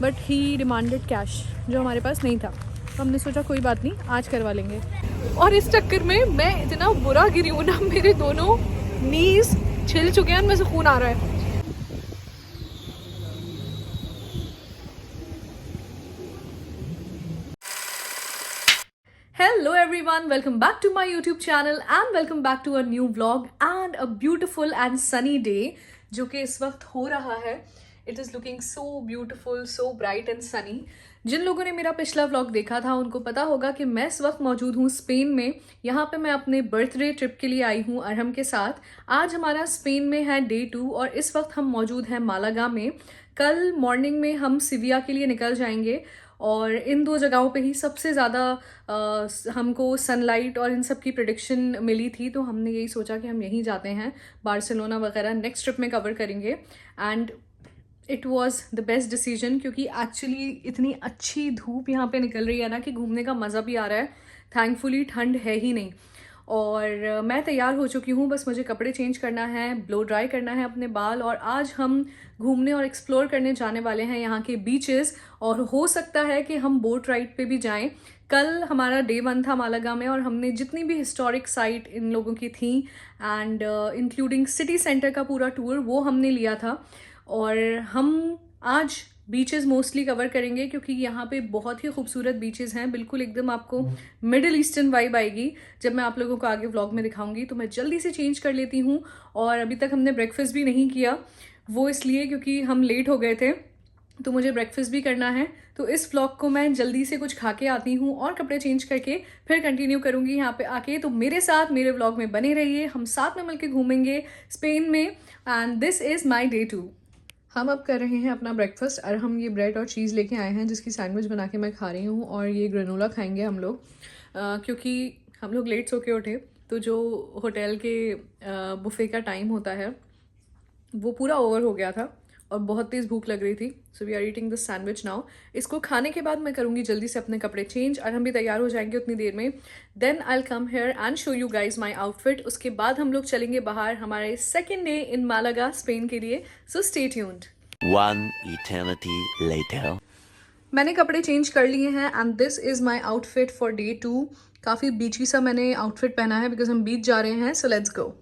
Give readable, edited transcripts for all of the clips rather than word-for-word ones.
But he demanded cash, जो हमारे पास नहीं था। तो हमने सोचा कोई बात नहीं, आज करवा लेंगे। और इस चक्कर में मैं इतना बुरा गिरी हूँ ना, मेरे दोनों नीज छिल चुके हैं, उनमें से खून आ रहा है। Hello everyone, welcome back to my YouTube channel and welcome back to a new vlog and a beautiful and sunny day जो कि इस वक्त हो रहा है। It is looking so beautiful, so bright and sunny। जिन लोगों ने मेरा पिछला व्लॉग देखा था उनको पता होगा कि मैं इस वक्त मौजूद हूँ स्पेन में। यहाँ पे मैं अपने बर्थडे ट्रिप के लिए आई हूँ अरहम के साथ। आज हमारा स्पेन में है डे 2 और इस वक्त हम मौजूद हैं मालागा में। कल मॉर्निंग में हम सिविया के लिए निकल जाएंगे और इन दो जगहों पे ही सबसे ज़्यादा हमको सनलाइट और इन सब की प्रेडिक्शन मिली थी, तो हमने यही सोचा कि हम यहीं जाते हैं। बार्सिलोना वगैरह नेक्स्ट ट्रिप में कवर करेंगे and it was the best decision, क्योंकि एक्चुअली इतनी अच्छी धूप यहाँ पे निकल रही है ना कि घूमने का मज़ा भी आ रहा है। थैंकफुली ठंड है ही नहीं। और मैं तैयार हो चुकी हूँ, बस मुझे कपड़े चेंज करना है, ब्लो ड्राई करना है अपने बाल। और आज हम घूमने और एक्सप्लोर करने जाने वाले हैं यहाँ के बीचेस, और हो सकता है कि हम बोट राइड पे भी जाएं। कल हमारा डे 1 था मालागा में और हमने जितनी भी हिस्टोरिक साइट इन लोगों की थी एंड इंक्लूडिंग सिटी सेंटर का पूरा टूर वो हमने लिया था। और हम आज बीचेस मोस्टली कवर करेंगे क्योंकि यहाँ पे बहुत ही खूबसूरत बीचेस हैं। बिल्कुल एकदम आपको मिडिल ईस्टर्न वाइब आएगी जब मैं आप लोगों को आगे व्लॉग में दिखाऊंगी। तो मैं जल्दी से चेंज कर लेती हूँ। और अभी तक हमने ब्रेकफास्ट भी नहीं किया, वो इसलिए क्योंकि हम लेट हो गए थे, तो मुझे ब्रेकफास्ट भी करना है। तो इस व्लॉग को मैं जल्दी से कुछ खा के आती हूँ और कपड़े चेंज करके फिर कंटिन्यू करूँगी यहाँ पे आके। तो मेरे साथ मेरे व्लॉग में बने रहिए, हम साथ में मिलकर घूमेंगे स्पेन में। And this is my day 2। हम अब कर रहे हैं अपना ब्रेकफास्ट और हम ये ब्रेड और चीज़ लेके आए हैं जिसकी सैंडविच बना के मैं खा रही हूँ। और ये ग्रेनोला खाएंगे हम लोग क्योंकि हम लोग लेट सो के उठे, तो जो होटल के बुफे का टाइम होता है वो पूरा ओवर हो गया था और बहुत तेज़ भूख लग रही थी। So we are eating this sandwich now. इसको खाने के बाद मैं करूँगी जल्दी से अपने कपड़े चेंज और हम भी तैयार हो जाएंगे उतनी देर में। Then I will come here and show you guys my outfit. उसके बाद हम लोग चलेंगे बाहर हमारे second day in Malaga Spain के लिए। So stay tuned. One eternity later. मैंने कपड़े चेंज कर लिए हैं and this is my outfit for day 2। काफ़ी बीची सा मैंने आउटफिट पहना है बिकॉज हम बीच जा रहे हैं। So let's go.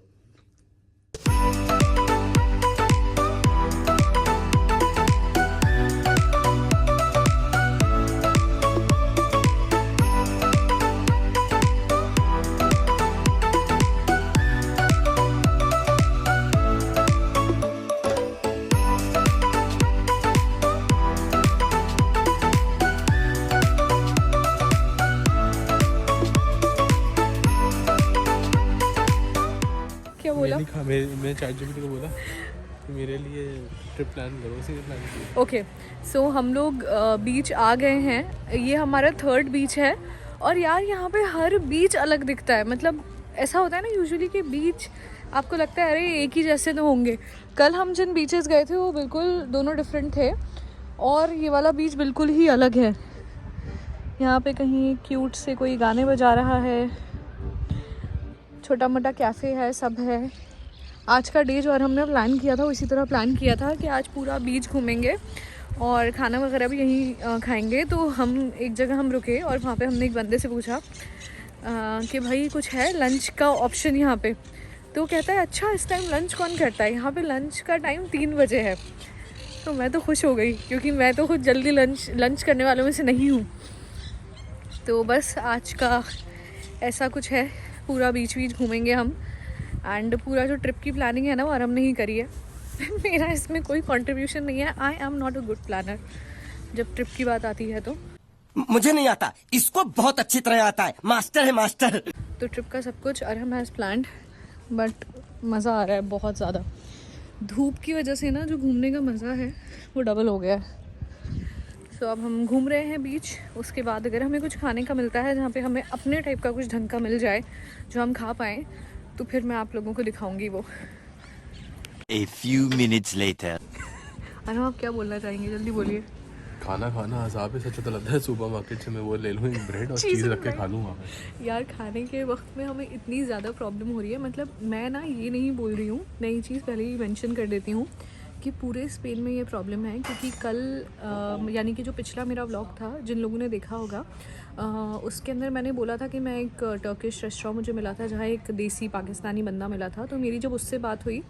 मैं ChatGPT को बोला कि मेरे लिए ट्रिप प्लान करो, उसी ने प्लान किया। ओके, सो हम लोग बीच आ गए हैं। ये हमारा 3rd बीच है और यार यहाँ पे हर बीच अलग दिखता है। मतलब ऐसा होता है ना यूजुअली कि बीच आपको लगता है अरे एक ही जैसे तो होंगे। कल हम जिन बीचेस गए थे वो बिल्कुल दोनों डिफरेंट थे और ये वाला बीच बिल्कुल ही अलग है। यहाँ पे कहीं क्यूट से कोई गाने बजा रहा है, छोटा मोटा कैफ़े है, सब है। आज का डे जो और हमने प्लान किया था वो इसी तरह प्लान किया था कि आज पूरा बीच घूमेंगे और खाना वगैरह भी यहीं खाएंगे। तो हम एक जगह हम रुके और वहाँ पे हमने एक बंदे से पूछा कि भाई कुछ है लंच का ऑप्शन यहाँ पे। तो कहता है अच्छा इस टाइम लंच कौन करता है, यहाँ पे लंच का टाइम 3 बजे है। तो मैं तो खुश हो गई क्योंकि मैं तो खुद जल्दी लंच करने वालों में से नहीं हूँ। तो बस आज का ऐसा कुछ है, पूरा बीच घूमेंगे हम। एंड पूरा जो ट्रिप की प्लानिंग है ना वो आराम नहीं करी है मेरा इसमें कोई कंट्रीब्यूशन नहीं है। I am not a good planner जब ट्रिप की बात आती है। तो मुझे नहीं आता, इसको बहुत अच्छी तरह आता है, मास्टर है मास्टर। तो ट्रिप का सब कुछ अरहम हैज़ प्लान्ड, बट मज़ा आ रहा है बहुत ज़्यादा। धूप की वजह से ना जो घूमने का मज़ा है वो डबल हो गया है। तो अब हम घूम रहे हैं बीच। उसके बाद अगर हमें कुछ खाने का मिलता है जहाँ पे हमें अपने टाइप का कुछ ढंग का मिल जाए जो हम खा पाएँ, तो फिर मैं आप लोगों को दिखाऊंगी वो। A few minutes later. अरे आप क्या बोलना चाहेंगे, जल्दी बोलिए। खाना खाना अज़ाब है, सच तो लगता है सुपर मार्केट से मैं वो ले लूँ, एक ब्रेड और चीज़ रख के खा लूँ वहाँ पे। यार खाने के वक्त में हमें इतनी ज़्यादा प्रॉब्लम हो रही है। मतलब मैं ना ये नहीं बोल रही हूँ, नई चीज़ पहले ही मेंशन कर देती हूँ कि पूरे स्पेन में ये प्रॉब्लम है, क्योंकि कल यानी कि जो पिछला मेरा व्लॉग था, जिन लोगों ने देखा होगा, उसके अंदर मैंने बोला था कि मैं एक टर्किश रेस्टोरेंट मुझे मिला था जहाँ एक देसी पाकिस्तानी बंदा मिला था। तो मेरी जब उससे बात हुई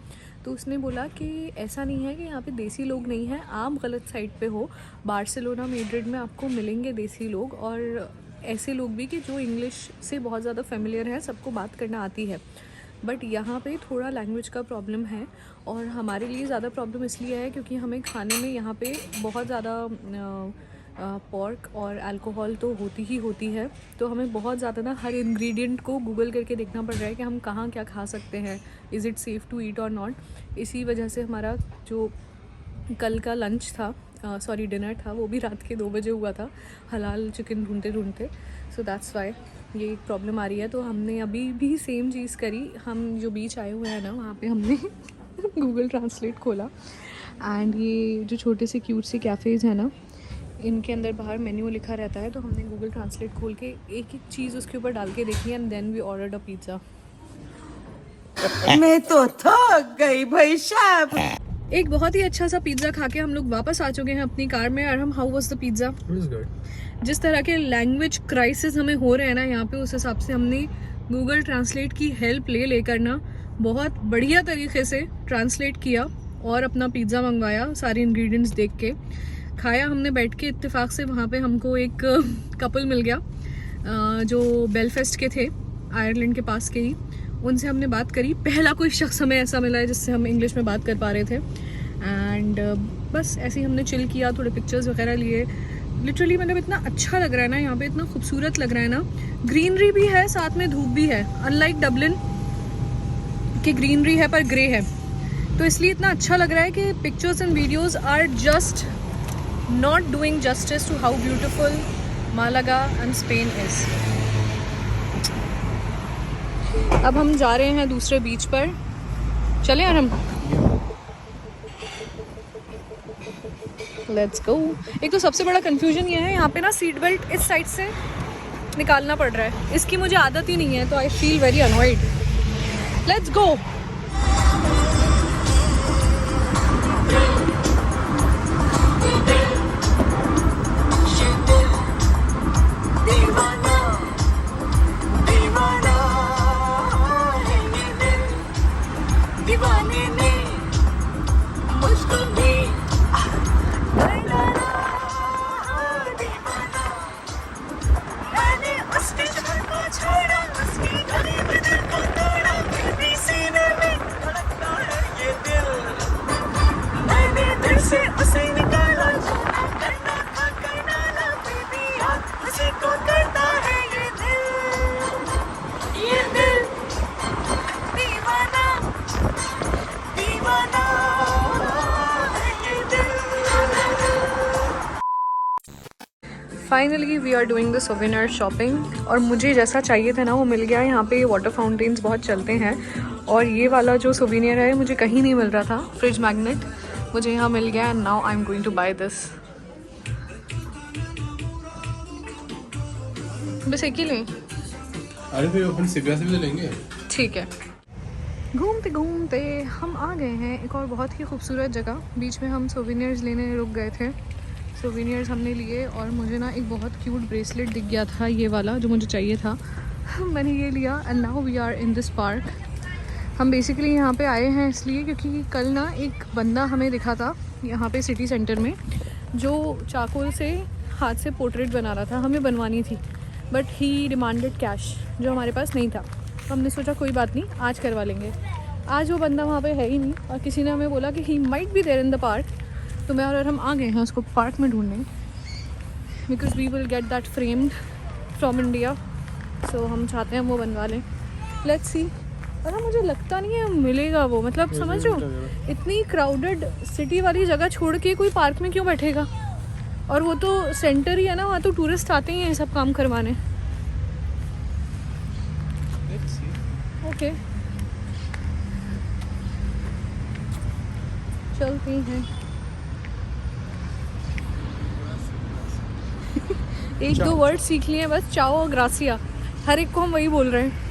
तो उसने बोला कि ऐसा नहीं है कि यहाँ पे देसी लोग नहीं हैं, आप गलत साइड पे हो। बार्सिलोना मैड्रिड में आपको मिलेंगे देसी लोग और ऐसे लोग भी कि जो इंग्लिश से बहुत ज़्यादा फेमिलियर है, सबको बात करना आती है। बट यहाँ पे थोड़ा लैंग्वेज का प्रॉब्लम है और हमारे लिए ज़्यादा प्रॉब्लम इसलिए है क्योंकि हमें खाने में यहाँ पे बहुत ज़्यादा पोर्क और अल्कोहल तो होती है। तो हमें बहुत ज़्यादा ना हर इंग्रेडिएंट को गूगल करके देखना पड़ रहा है कि हम कहाँ क्या खा सकते हैं, is it safe to eat और नॉट। इसी वजह से हमारा जो कल का लंच था, डिनर था, वो भी रात के 2 बजे हुआ था, हलाल चिकन ढूंढते। सो दैट्स वाई ये एक प्रॉब्लम आ रही है। तो हमने अभी भी सेम चीज़ करी। हम जो बीच आए हुए हैं ना, वहाँ पे हमने गूगल ट्रांसलेट खोला एंड ये जो छोटे से क्यूट से कैफ़ेज़ हैं ना, इनके अंदर बाहर मेन्यू लिखा रहता है। तो हमने गूगल ट्रांसलेट खोल के एक एक चीज़ उसके ऊपर डाल के देखी and then we ordered a pizza. मैं तो थक गई भाई साहब। एक बहुत ही अच्छा सा पिज़्ज़ा खा के हम लोग वापस आ चुके हैं अपनी कार में। और हम how was the pizza? It was good. जिस तरह के लैंग्वेज क्राइसिस हमें हो रहे हैं ना यहाँ पे, उस हिसाब से हमने गूगल ट्रांसलेट की हेल्प लेकर ना बहुत बढ़िया तरीके से ट्रांसलेट किया और अपना पिज़्ज़ा मंगवाया, सारे इंग्रेडिएंट्स देख के खाया हमने बैठ के। इत्तेफाक से वहाँ पे हमको एक कपल मिल गया जो बेलफेस्ट के थे, आयरलैंड के पास के ही। उनसे हमने बात करी, पहला कोई शख्स हमें ऐसा मिला है जिससे हम इंग्लिश में बात कर पा रहे थे। एंड बस ऐसे ही हमने चिल किया, थोड़े पिक्चर्स वगैरह लिए। लिटरली मतलब इतना अच्छा लग रहा है ना यहाँ पे, इतना खूबसूरत लग रहा है ना। ग्रीनरी भी है, साथ में धूप भी है, अनलाइक डबलिन कि ग्रीनरी है पर ग्रे है। तो इसलिए इतना अच्छा लग रहा है कि pictures and videos are just not doing justice to how beautiful Malaga and Spain is. अब हम जा रहे हैं दूसरे बीच पर, चलें यार हम। Let's go. एक तो सबसे बड़ा कंफ्यूजन ये है यहाँ पे ना, सीट बेल्ट इस साइड से निकालना पड़ रहा है। इसकी मुझे आदत ही नहीं है, तो I feel very annoyed. Let's go. Finally we are doing the souvenir shopping और मुझे जैसा चाहिए था ना वो मिल गया। यहाँ पे वाटर फाउंटेन्स बहुत चलते हैं और ये वाला जो सोवेनियर है मुझे कहीं नहीं मिल रहा था, फ्रिज मैग्नेट मुझे यहाँ मिल गया। And now I am going to buy this. बस एक ही लें? अरे फिर अपन सिविया से भी लेंगे। ठीक है। घूमते घूमते हम आ गए हैं एक और बहुत ही खूबसूरत जगह। बीच में हम सोवेनियर्स लेने रुक गए थे, सोवेनियर्स हमने लिए और मुझे ना एक बहुत क्यूट ब्रेसलेट दिख गया था, ये वाला जो मुझे चाहिए था। मैंने ये लिया and now we are in this park. हम बेसिकली यहाँ पे आए हैं इसलिए क्योंकि कल ना एक बंदा हमें दिखा था यहाँ पे सिटी सेंटर में, जो चाकू से हाथ से पोर्ट्रेट बना रहा था। हमें बनवानी थी बट ही डिमांडेड कैश, जो हमारे पास नहीं था। तो हमने सोचा कोई बात नहीं, आज करवा लेंगे। आज वो बंदा वहाँ पे है ही नहीं और किसी ने हमें बोला कि he might be there in the park. तो मैं और हम आ गए हैं उसको पार्क में ढूंढने, because we will get that framed from India. So हम चाहते हैं वो बनवा लें। Let's see. और ना मुझे लगता नहीं है मिलेगा वो, मतलब समझ रहे हो, इतनी क्राउडेड सिटी वाली जगह छोड़ के कोई पार्क में क्यों बैठेगा। और वो तो सेंटर ही है ना, वहाँ तो टूरिस्ट आते ही हैं सब काम करवाने। ओके चलते हैं। एक दो वर्ड सीख लिए बस, चाओ और ग्रासिया, हर एक को हम वही बोल रहे हैं।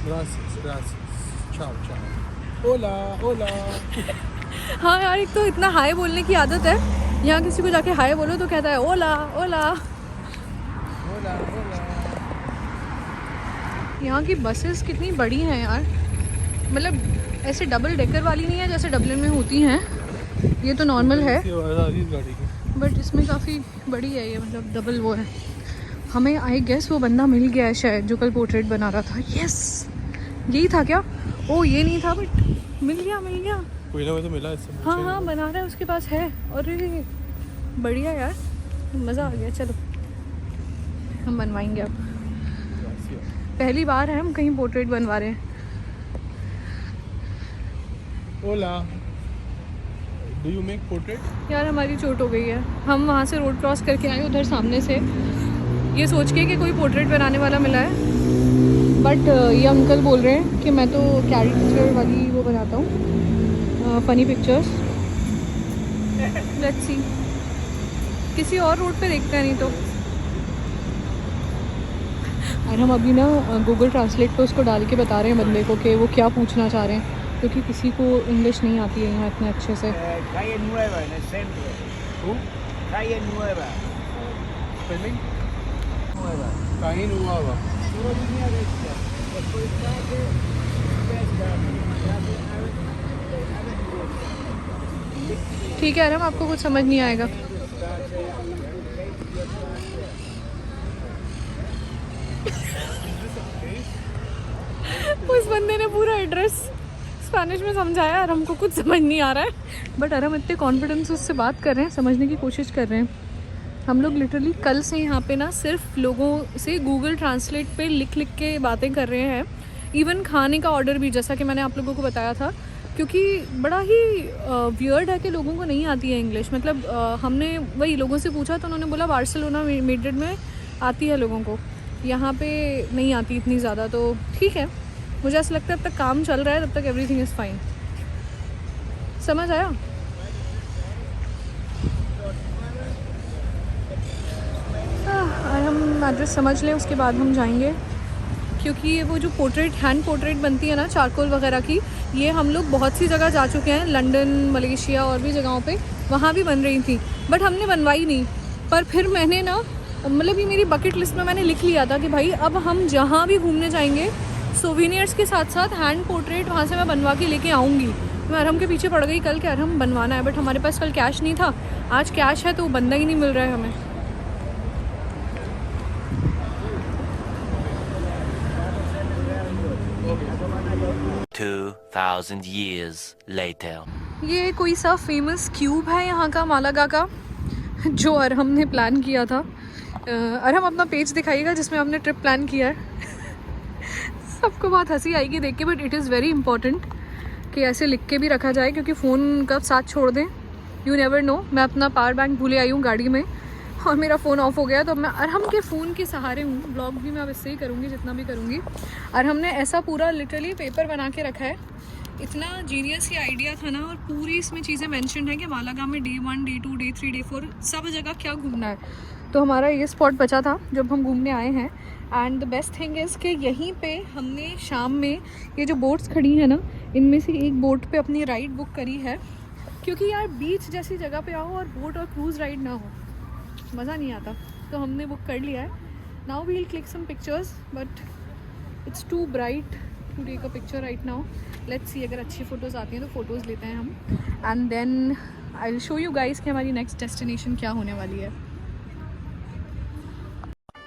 Gracias, gracias. Ciao, ciao. Hola, hola. हाँ यार, एक तो इतना हाय बोलने की आदत है, यहाँ किसी को जाके हाय बोलो तो कहता है ओला ओला। यहाँ की बसेस कितनी बड़ी हैं यार, मतलब ऐसे डबल डेकर वाली नहीं है जैसे डबलिन में होती हैं, ये तो नॉर्मल है, बट इसमें काफ़ी बड़ी है ये, मतलब डबल वो है। हमें आई गेस वो बंदा मिल गया है शायद जो कल पोर्ट्रेट बना रहा था। यस, यही था क्या? ओ ये नहीं था, बट मिल गया कोई ना कोई तो मिला इससे। हाँ हाँ, बना रहा है, उसके पास है। अरे बढ़िया यार, मज़ा आ गया। चलो हम बनवाएंगे अब, पहली बार है हम कहीं पोर्ट्रेट बनवा रहे हैं। ओला, डू यू मेक पोर्ट्रेट? यार हमारी चोट हो गई है, हम वहाँ से रोड क्रॉस करके आए उधर सामने से, ये सोच के कि कोई पोर्ट्रेट बनाने वाला मिला है, बट ये अंकल बोल रहे हैं कि मैं तो कैरिकेचर वाली वो बनाता हूँ, फ़नी पिक्चर्स। लेट्स सी, किसी और रोड पे देखते हैं नहीं तो। और हम अभी ना गूगल ट्रांसलेट पे उसको डाल के बता रहे हैं बंदे को कि वो क्या पूछना चाह रहे हैं, क्योंकि किसी को इंग्लिश नहीं आती है यहाँ इतने अच्छे से। Calle Nueva en el centro. Calle Nueva. Spelling Nueva. काइन हुआ हुआ। Solo línea recta. Después calle ठीक है आराम, आपको कुछ समझ नहीं आएगा। उस बंदे ने पूरा एड्रेस स्पेनिश में समझाया और हमको कुछ समझ नहीं आ रहा है, बट अरे हम इतने कॉन्फिडेंस उससे बात कर रहे हैं, समझने की कोशिश कर रहे हैं। हम लोग लिटरली कल से यहाँ पे ना सिर्फ लोगों से गूगल ट्रांसलेट पे लिख के बातें कर रहे हैं। इवन खाने का ऑर्डर भी, जैसा कि मैंने आप लोगों को बताया था, क्योंकि बड़ा ही वियर्ड है कि लोगों को नहीं आती है इंग्लिश। मतलब हमने वही लोगों से पूछा तो उन्होंने बोला बार्सिलोना मैड्रिड में आती है लोगों को, यहाँ पे नहीं आती इतनी ज़्यादा। तो ठीक है, मुझे ऐसा लगता है अब तक काम चल रहा है, तब तक एवरीथिंग इज़ फाइन। समझ आया? हम एड्रेस समझ लें, उसके बाद हम जाएंगे, क्योंकि ये वो जो पोर्ट्रेट, हैंड पोर्ट्रेट बनती है ना चारकोल वगैरह की, ये हम लोग बहुत सी जगह जा चुके हैं, लंदन, मलेशिया और भी जगहों पे, वहाँ भी बन रही थी, बट हमने बनवाई नहीं। पर फिर मैंने ना, मतलब ये मेरी बकेट लिस्ट में मैंने लिख लिया था कि भाई अब हम जहाँ भी घूमने जाएंगे, सोवीनियर्स के साथ साथ हैंड पोर्ट्रेट वहाँ से मैं बनवा के लेके आऊँगी। मैं अरहम के पीछे पड़ गई कल कि अरहम बनवाना है, बट हमारे पास कल कैश नहीं था, आज कैश है तो वो बंदा ही नहीं मिल रहा है हमें। 2000 years later. ये कोई सा फेमस क्यूब है यहाँ का, मालागा का, जो अरहम ने प्लान किया था। अरहम अपना पेज दिखाइएगा जिसमें हमने ट्रिप प्लान किया है। सबको बहुत हंसी आएगी देख के, but it is very important कि ऐसे लिख के भी रखा जाए, क्योंकि फ़ोन का साथ छोड़ दें, यू नेवर नो। मैं अपना पावर बैंक भूले आई हूँ गाड़ी में और मेरा फ़ोन ऑफ हो गया, तो मैं अरहम के फ़ोन के सहारे हूँ। ब्लॉग भी मैं अब इससे ही करूँगी जितना भी करूँगी। और हमने ऐसा पूरा लिटरली पेपर बना के रखा है, इतना जीनियस ही आइडिया था ना, और पूरी इसमें चीज़ें मेंशन है कि मालागा में डे 1, डे 2, डे 3, डे 4 सब जगह क्या घूमना है। तो हमारा ये स्पॉट बचा था जब हम घूमने आए हैं। And the best thing is कि यहीं पे हमने शाम में ये जो बोट्स खड़ी हैं ना, इनमें से एक बोट पे अपनी राइड बुक करी है, क्योंकि यार बीच जैसी जगह पे आओ और बोट और क्रूज़ राइड ना हो, मज़ा नहीं आता। तो हमने बुक कर लिया है। Now we will click some pictures, but it's too bright to take a picture right now. Let's see, अगर अच्छी फ़ोटोज़ आती हैं तो फ़ोटोज़ लेते हैं हम, and then I will show you guys कि हमारी नेक्स्ट डेस्टिनेशन क्या होने वाली है।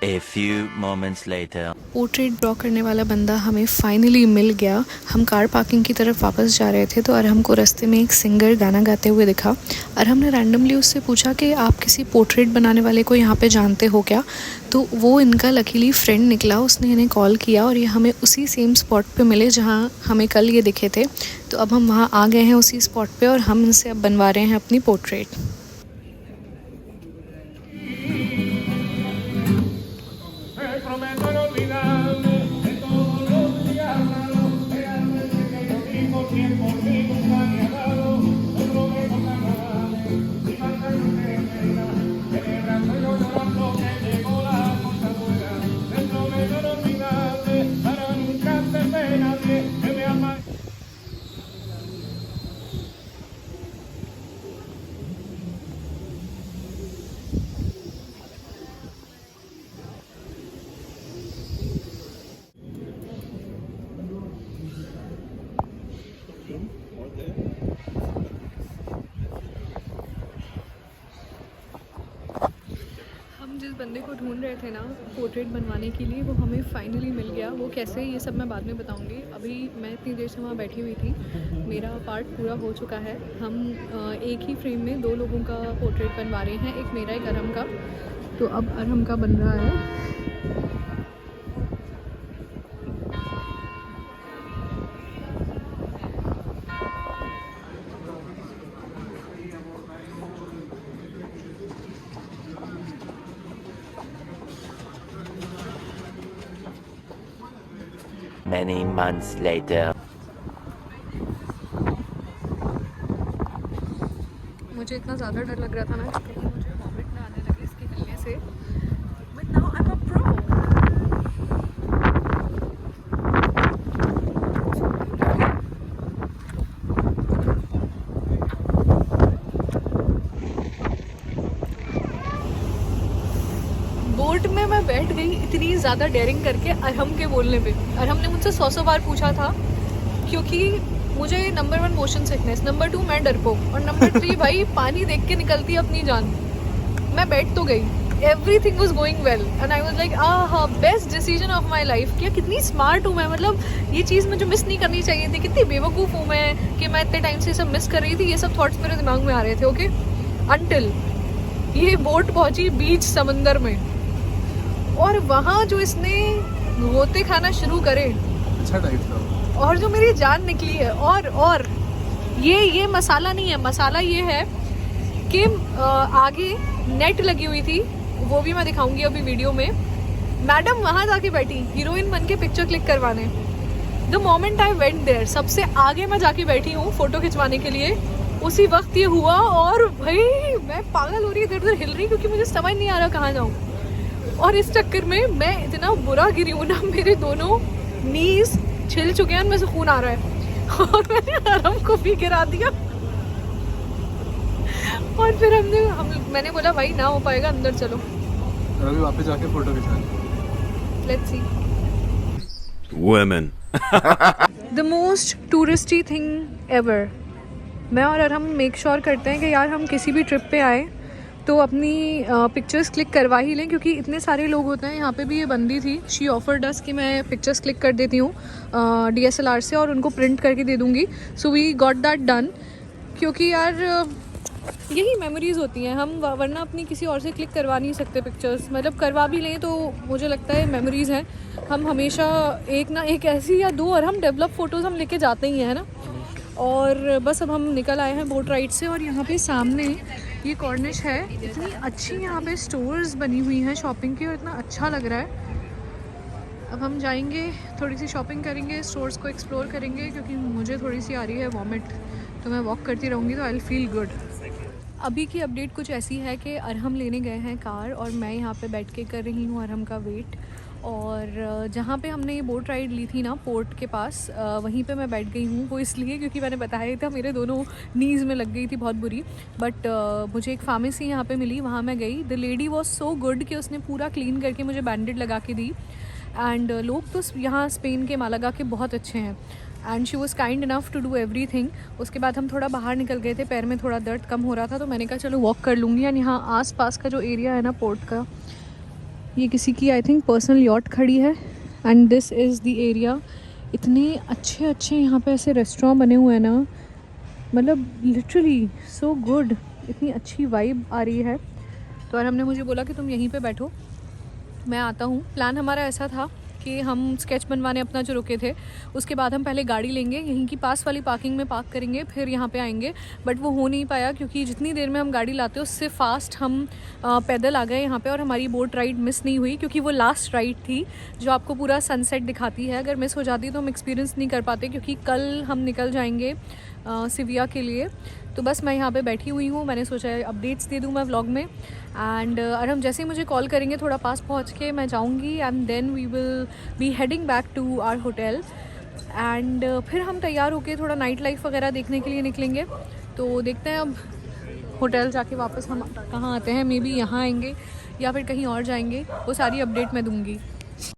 A few moments later. Portrait draw करने वाला बंदा हमें फाइनली मिल गया। हम कार पार्किंग की तरफ वापस जा रहे थे तो अरहम को रास्ते में एक सिंगर गाना गाते हुए दिखा। अरहम ने रैंडमली उससे पूछा कि आप किसी पोर्ट्रेट बनाने वाले को यहाँ पे जानते हो क्या? तो वो इनका लकीली फ्रेंड निकला, उसने इन्हें कॉल किया और ये हमें उसी सेम स्पॉट पे मिले जहाँ हमें कल ये दिखे थे। तो अब हम वहाँ आ गए हैं उसी स्पॉट पे और हम इनसे अब बनवा रहे हैं अपनी पोर्ट्रेट। हम जिस बंदे को ढूंढ रहे थे ना पोर्ट्रेट बनवाने के लिए, वो हमें फाइनली मिल गया। वो कैसे, ये सब मैं बाद में बताऊंगी। अभी मैं इतनी देर से वहाँ बैठी हुई थी, मेरा पार्ट पूरा हो चुका है। हम एक ही फ्रेम में 2 लोगों का पोर्ट्रेट बनवा रहे हैं, एक मेरा एक अरहम का। तो अब अरहम का बन रहा है। Many months later. मुझे इतना ज़्यादा डर लग रहा था ना कि कहीं मुझे वॉमिट ना आने लगे इसके हिलने से। But now I'm a pro. Boat में मैं बैठ गई इतनी ज़्यादा डेयरिंग करके अरहम के बोलने पे। अरहम ने मुझसे 100 बार पूछा था, क्योंकि मुझे नंबर 1 मोशन सिकनेस, नंबर 2 मैं डरपोक, और नंबर 3 भाई पानी देख के निकलती है अपनी जान। मैं बैठ तो गई, everything was going well and I was like हाँ, best decision of my life. क्या कितनी स्मार्ट हूँ मैं, मतलब ये चीज़ मुझे मिस नहीं करनी चाहिए थी। कितनी बेवकूफ़ हूँ मैं कि मैं इतने टाइम से सब मिस कर रही थी। ये सब थॉट्स मेरे दिमाग में आ रहे थे। ओके, अनटिल ये बोट पहुँची बीच समंदर में, और वहाँ जो इसने गोते खाना शुरू करे, अच्छा टाइप था। और जो मेरी जान निकली है। और ये मसाला नहीं है, मसाला ये है कि आगे नेट लगी हुई थी, वो भी मैं दिखाऊंगी अभी वीडियो में। मैडम वहाँ जाके बैठी हीरोइन बन के पिक्चर क्लिक करवाने। The moment I went there, सबसे आगे मैं जाके बैठी हूँ फोटो खिंचवाने के लिए, उसी वक्त ये हुआ। और भाई मैं पागल हो रही, इधर उधर हिल रही, क्योंकि मुझे समझ नहीं आ रहा कहाँ जाऊँ। और इस चक्कर में मैं इतना बुरा गिरी हूँ ना, मेरे दोनों नीज छिल चुके हैं, उनमें से खून आ रहा है। और मैंने अरहम को भी गिरा दिया। और फिर मैंने बोला भाई ना हो पाएगा, अंदर चलो। और अभी वापस जाके फोटो खिंचानी। Let's see. Women. The most touristy thing ever. मैं और अरहम मेक श्योर करते हैं कि यार हम किसी भी ट्रिप पे आए तो अपनी पिक्चर्स क्लिक करवा ही लें, क्योंकि इतने सारे लोग होते हैं। यहाँ पे भी ये बंदी थी, शी ऑफर्ड अस कि मैं पिक्चर्स क्लिक कर देती हूँ DSLR से और उनको प्रिंट करके दे दूँगी। So we got that done, क्योंकि यार यही मेमोरीज़ होती हैं। हम वरना अपनी किसी और से क्लिक करवा नहीं सकते पिक्चर्स, मतलब करवा भी लें तो मुझे लगता है मेमोरीज़ हैं। हम हमेशा एक ना एक ऐसी या 2 और हम डेवलप फ़ोटोज़ हम लेके जाते ही हैं, है ना। और बस अब हम निकल आए हैं बोट राइड से, और यहाँ पे सामने ये कॉर्निश है। इतनी अच्छी यहाँ पे स्टोर्स बनी हुई हैं शॉपिंग की, और इतना अच्छा लग रहा है। अब हम जाएंगे, थोड़ी सी शॉपिंग करेंगे, स्टोर्स को एक्सप्लोर करेंगे, क्योंकि मुझे थोड़ी सी आ रही है वॉमिट, तो मैं वॉक करती रहूँगी तो आई विल फील गुड। अभी की अपडेट कुछ ऐसी है कि अरहम लेने गए हैं कार, और मैं यहाँ पे बैठ के कर रही हूँ अरहम का वेट। और जहाँ पे हमने ये बोट राइड ली थी ना पोर्ट के पास, वहीं पे मैं बैठ गई हूँ। वो इसलिए क्योंकि मैंने बताया था मेरे दोनों नीज़ में लग गई थी बहुत बुरी। बट मुझे एक फार्मेसी यहाँ पे मिली, वहाँ मैं गई। The lady was so good कि उसने पूरा क्लीन करके मुझे बैंडेड लगा के दी। एंड लोग तो यहाँ स्पेन के मालागा के बहुत अच्छे हैं, and she was kind enough to do everything. उसके बाद हम थोड़ा बाहर निकल गए थे, पैर में थोड़ा दर्द कम हो रहा था, तो मैंने कहा चलो वॉक कर लूँगी। एंड यहाँ आस पास का जो एरिया है ना पोर्ट का, ये किसी की आई थिंक पर्सनल यॉट खड़ी है, and this is the area. इतने अच्छे अच्छे यहाँ पे ऐसे रेस्टोरेंट बने हुए हैं ना, मतलब लिटरली सो गुड, इतनी अच्छी वाइब आ रही है। तो और हमने मुझे बोला कि तुम यहीं पे बैठो, मैं आता हूँ। प्लान हमारा ऐसा था कि हम स्केच बनवाने अपना जो रुके थे, उसके बाद हम पहले गाड़ी लेंगे, यहीं की पास वाली पार्किंग में पार्क करेंगे, फिर यहाँ पे आएंगे। बट वो हो नहीं पाया, क्योंकि जितनी देर में हम गाड़ी लाते उससे फास्ट हम पैदल आ गए यहाँ पे, और हमारी बोट राइड मिस नहीं हुई, क्योंकि वो लास्ट राइड थी जो आपको पूरा सनसेट दिखाती है। अगर मिस हो जाती तो हम एक्सपीरियंस नहीं कर पाते, क्योंकि कल हम निकल जाएंगे सिविया के लिए। तो बस मैं यहाँ पे बैठी हुई हूँ, मैंने सोचा अपडेट्स दे दूँ मैं व्लॉग में। एंड अरहम जैसे ही मुझे कॉल करेंगे थोड़ा पास पहुँच के मैं जाऊँगी, and then we will be heading back to our hotel. एंड फिर हम तैयार होके थोड़ा नाइट लाइफ वगैरह देखने के लिए निकलेंगे। तो देखते हैं अब होटल जाके वापस हम कहाँ आते हैं, मे बी यहाँ आएंगे या फिर कहीं और जाएंगे, वो सारी अपडेट मैं दूँगी।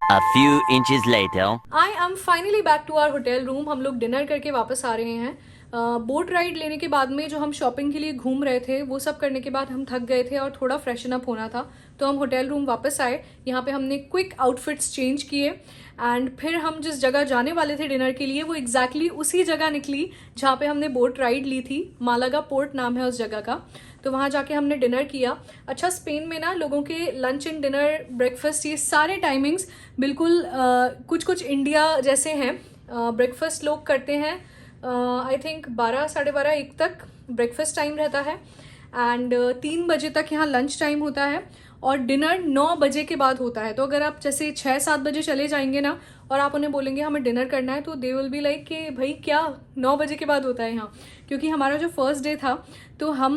A few inches later. I am finally back to our hotel room. हम लोग डिनर करके वापस आ रहे हैं। बोट राइड लेने के बाद में जो हम शॉपिंग के लिए घूम रहे थे वो सब करने के बाद हम थक गए थे और थोड़ा फ्रेशन अप होना था, तो हम होटल रूम वापस आए। यहाँ पे हमने क्विक आउटफिट्स चेंज किए एंड फिर हम जिस जगह जाने वाले थे डिनर के लिए वो एग्जैक्टली उसी जगह निकली जहाँ पे हमने बोट राइड ली थी। मालागा पोर्ट नाम है उस जगह का। तो वहाँ जाके हमने डिनर किया। अच्छा, स्पेन में ना लोगों के लंच एंड डिनर ब्रेकफास्ट ये सारे टाइमिंग्स बिल्कुल कुछ कुछ इंडिया जैसे हैं। ब्रेकफास्ट लोग करते हैं आई थिंक 12 साढ़े 12 1 तक ब्रेकफास्ट टाइम रहता है एंड 3 बजे तक यहाँ लंच टाइम होता है और डिनर 9 बजे के बाद होता है। तो अगर आप जैसे 6-7 बजे चले जाएंगे ना और आप उन्हें बोलेंगे हमें डिनर करना है तो दे विल बी लाइक कि भाई क्या 9 बजे के बाद होता है यहाँ। क्योंकि हमारा जो फर्स्ट डे था तो हम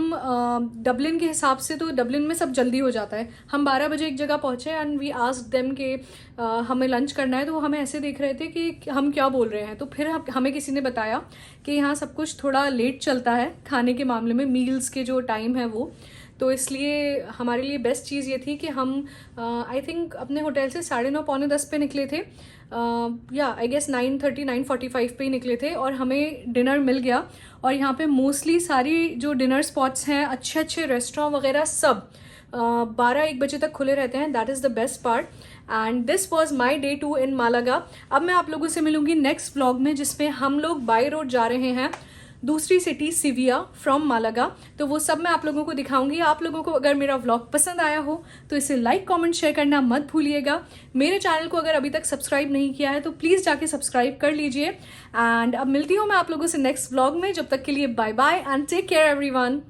डबलिन के हिसाब से तो डबलिन में सब जल्दी हो जाता है। हम 12 बजे एक जगह पहुँचे एंड वी आस्क्ड देम कि हमें लंच करना है, तो वो हमें ऐसे देख रहे थे कि हम क्या बोल रहे हैं। तो फिर हमें किसी ने बताया कि यहाँ सब कुछ थोड़ा लेट चलता है खाने के मामले में, मील्स के जो टाइम है वो। तो इसलिए हमारे लिए बेस्ट चीज़ ये थी कि हम आई थिंक अपने होटल से 9:30 पौने 10 पे निकले थे, या आई गेस 9:30 9:45 पे ही निकले थे और हमें डिनर मिल गया। और यहाँ पे मोस्टली सारी जो डिनर स्पॉट्स हैं, अच्छे अच्छे रेस्टोरेंट वगैरह सब 12-1 बजे तक खुले रहते हैं। That is the best part and this was my day 2 in Malaga. अब मैं आप लोगों से मिलूंगी नेक्स्ट व्लॉग में जिसमें हम लोग बाय रोड जा रहे हैं दूसरी सिटी सिविया फ्रॉम मालागा। तो वो सब मैं आप लोगों को दिखाऊंगी। आप लोगों को अगर मेरा व्लॉग पसंद आया हो तो इसे लाइक कमेंट शेयर करना मत भूलिएगा। मेरे चैनल को अगर अभी तक सब्सक्राइब नहीं किया है तो प्लीज़ जाके सब्सक्राइब कर लीजिए एंड अब मिलती हूँ मैं आप लोगों से नेक्स्ट व्लॉग में। जब तक के लिए bye bye and take care everyone.